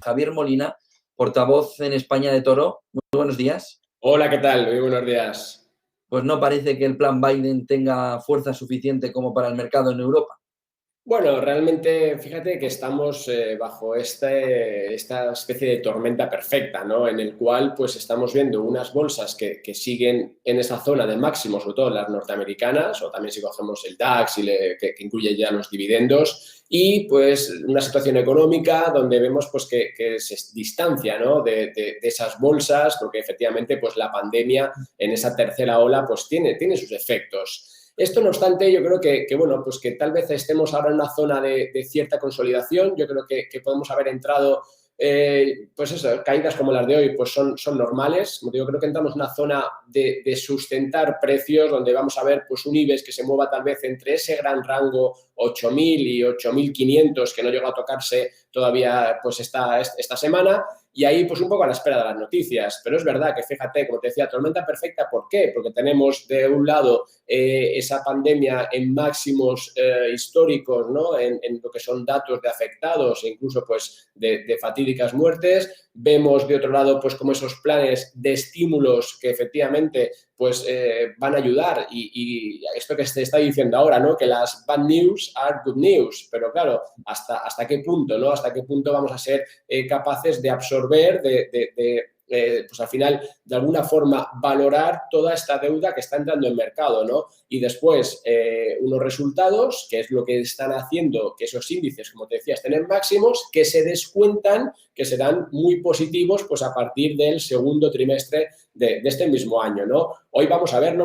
Javier Molina, portavoz en España de Toro. Muy buenos días. Hola, ¿qué tal? Muy buenos días. Pues no parece que el plan Biden tenga fuerza suficiente como para el mercado en Europa. Bueno, realmente fíjate que estamos bajo esta especie de tormenta perfecta, ¿no? En el cual pues estamos viendo unas bolsas que siguen en esa zona de máximo, sobre todo las norteamericanas, o también si cogemos el DAX que incluye ya los dividendos, y pues una situación económica donde vemos pues que se distancia, ¿no? de esas bolsas, porque efectivamente pues la pandemia en esa tercera ola pues tiene sus efectos. Esto, no obstante, yo creo bueno, pues que tal vez estemos ahora en una zona de cierta consolidación. Yo creo que podemos haber entrado, pues eso, caídas como las de hoy, pues son normales. Yo creo que entramos en una zona de sustentar precios, donde vamos a ver pues un IBEX que se mueva tal vez entre ese gran rango 8.000 y 8.500, que no llegó a tocarse todavía pues esta semana. Y ahí, pues un poco a la espera de las noticias. Pero es verdad que, fíjate, como te decía, tormenta perfecta, ¿por qué? Porque tenemos de un lado esa pandemia en máximos históricos, ¿no? En lo que son datos de afectados e incluso pues de fatídicas muertes. Vemos de otro lado pues como esos planes de estímulos que efectivamente pues van a ayudar y esto que se está diciendo ahora, ¿no? Que las bad news are good news, pero claro, ¿hasta qué punto, ¿no? ¿Hasta qué punto vamos a ser capaces de absorber, pues al final, de alguna forma, valorar toda esta deuda que está entrando en mercado, ¿no? Y después, unos resultados, que es lo que están haciendo que esos índices, como te decía, estén en máximos, que se descuentan, que serán muy positivos, pues a partir del segundo trimestre de este mismo año, ¿no? Hoy vamos a ver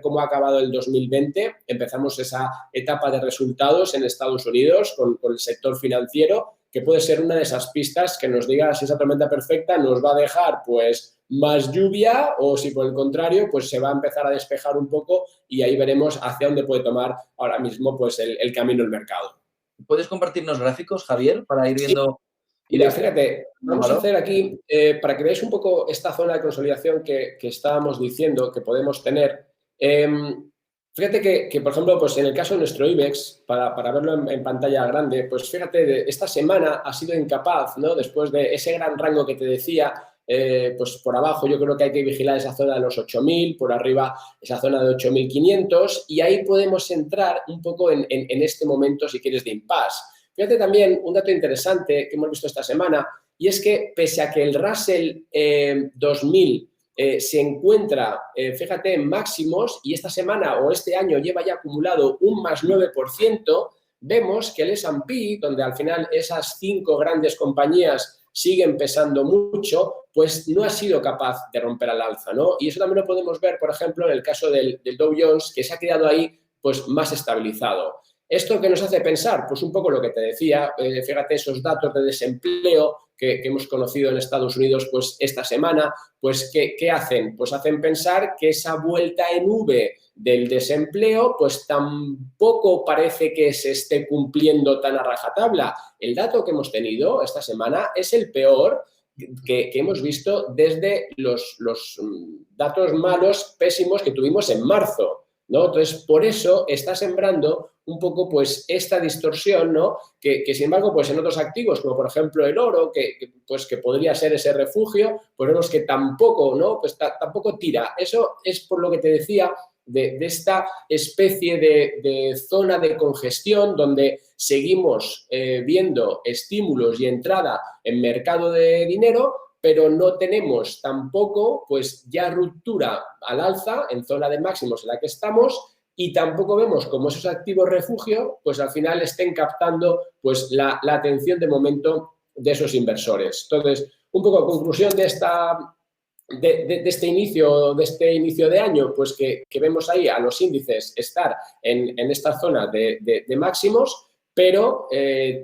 cómo ha acabado el 2020. Empezamos esa etapa de resultados en Estados Unidos con el sector financiero, que puede ser una de esas pistas que nos diga si esa tormenta perfecta nos va a dejar pues más lluvia o si por el contrario pues se va a empezar a despejar un poco y ahí veremos hacia dónde puede tomar ahora mismo pues el camino el mercado. ¿Puedes compartirnos gráficos, Javier, para ir viendo? Mira, fíjate, vamos a hacer aquí, para que veáis un poco esta zona de consolidación que estábamos diciendo que podemos tener. Fíjate que, por ejemplo, pues en el caso de nuestro IBEX, para verlo en pantalla grande, pues fíjate, esta semana ha sido incapaz, ¿no? Después de ese gran rango que te decía, pues por abajo yo creo que hay que vigilar esa zona de los 8.000, por arriba esa zona de 8.500 y ahí podemos entrar un poco en este momento, si quieres, de impasse. Fíjate también un dato interesante que hemos visto esta semana y es que pese a que el Russell 2000 se encuentra, fíjate, en máximos y esta semana o este año lleva ya acumulado un más 9%, vemos que el S&P, donde al final esas 5 grandes compañías siguen pesando mucho, pues no ha sido capaz de romper al alza, ¿no? Y eso también lo podemos ver, por ejemplo, en el caso del Dow Jones, que se ha quedado ahí pues más estabilizado. ¿Esto qué nos hace pensar? Pues un poco lo que te decía, fíjate esos datos de desempleo que hemos conocido en Estados Unidos pues esta semana, pues ¿qué hacen? Pues hacen pensar que esa vuelta en V del desempleo pues tampoco parece que se esté cumpliendo tan a rajatabla. El dato que hemos tenido esta semana es el peor que hemos visto desde los datos malos, pésimos que tuvimos en marzo, ¿no? Entonces, por eso está sembrando un poco pues esta distorsión, ¿no? Que sin embargo, pues en otros activos, como por ejemplo el oro, que podría ser ese refugio, pues vemos que tampoco, ¿no? Pues tampoco tira. Eso es por lo que te decía de esta especie de zona de congestión donde seguimos viendo estímulos y entrada en mercado de dinero, pero no tenemos tampoco pues ya ruptura al alza en zona de máximos en la que estamos y tampoco vemos como esos activos refugio pues al final estén captando pues la atención de momento de esos inversores. Entonces, un poco conclusión de este inicio de año, pues que vemos ahí a los índices estar en esta zona de máximos, pero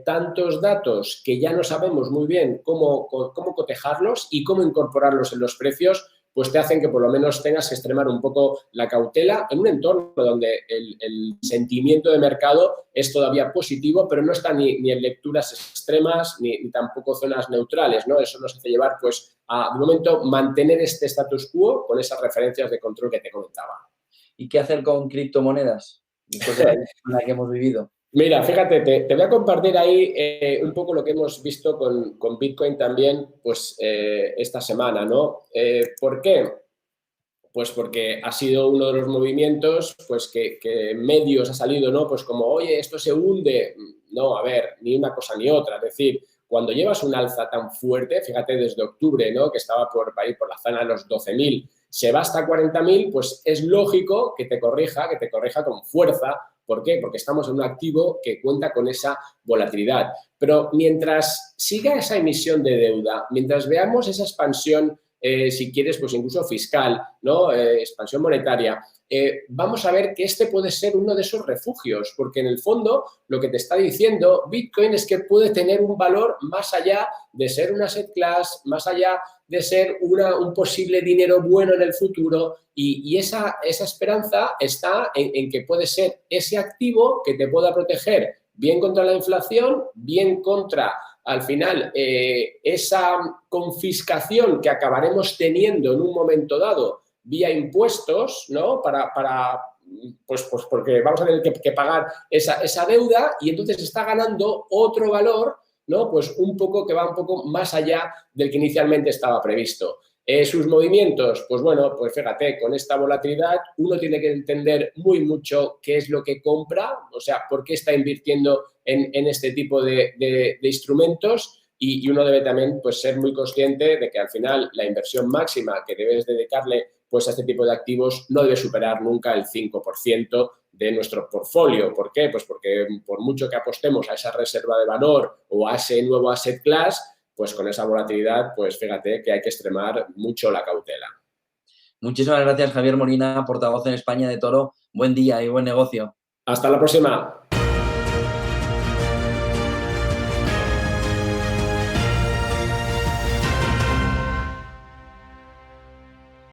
tantos datos que ya no sabemos muy bien cómo cotejarlos y cómo incorporarlos en los precios, pues te hacen que por lo menos tengas que extremar un poco la cautela en un entorno donde el sentimiento de mercado es todavía positivo, pero no está ni en lecturas extremas ni tampoco zonas neutrales, ¿no? Eso nos hace llevar, pues, de momento, mantener este status quo con esas referencias de control que te comentaba. ¿Y qué hacer con criptomonedas? Después de la que hemos vivido. Mira, fíjate, te voy a compartir ahí un poco lo que hemos visto con Bitcoin también, pues esta semana, ¿no? ¿Por qué? Pues porque ha sido uno de los movimientos pues que en medios ha salido, ¿no? Pues como, oye, esto se hunde. No, a ver, ni una cosa ni otra. Es decir, cuando llevas un alza tan fuerte, fíjate desde octubre, ¿no? Que estaba por ahí por la zona de los 12.000, se va hasta 40.000, pues es lógico que te corrija con fuerza. ¿Por qué? Porque estamos en un activo que cuenta con esa volatilidad. Pero mientras siga esa emisión de deuda, mientras veamos esa expansión si quieres, pues incluso fiscal, ¿no? Expansión monetaria. Vamos a ver que este puede ser uno de esos refugios, porque en el fondo lo que te está diciendo Bitcoin es que puede tener un valor más allá de ser un asset class, más allá de ser un posible dinero bueno en el futuro y esa esperanza está en que puede ser ese activo que te pueda proteger bien contra la inflación, bien contra al final esa confiscación que acabaremos teniendo en un momento dado vía impuestos, ¿no? Pues porque vamos a tener que pagar esa deuda y entonces está ganando otro valor, ¿no? Pues un poco que va un poco más allá del que inicialmente estaba previsto. Sus movimientos, pues bueno, pues fíjate, con esta volatilidad uno tiene que entender muy mucho qué es lo que compra, o sea, por qué está invirtiendo en este tipo de instrumentos y uno debe también pues, ser muy consciente de que al final la inversión máxima que debes dedicarle pues, a este tipo de activos no debe superar nunca el 5% de nuestro portfolio. ¿Por qué? Pues porque por mucho que apostemos a esa reserva de valor o a ese nuevo asset class, pues con esa volatilidad, pues fíjate que hay que extremar mucho la cautela. Muchísimas gracias, Javier Molina, portavoz en España de Toro. Buen día y buen negocio. Hasta la próxima.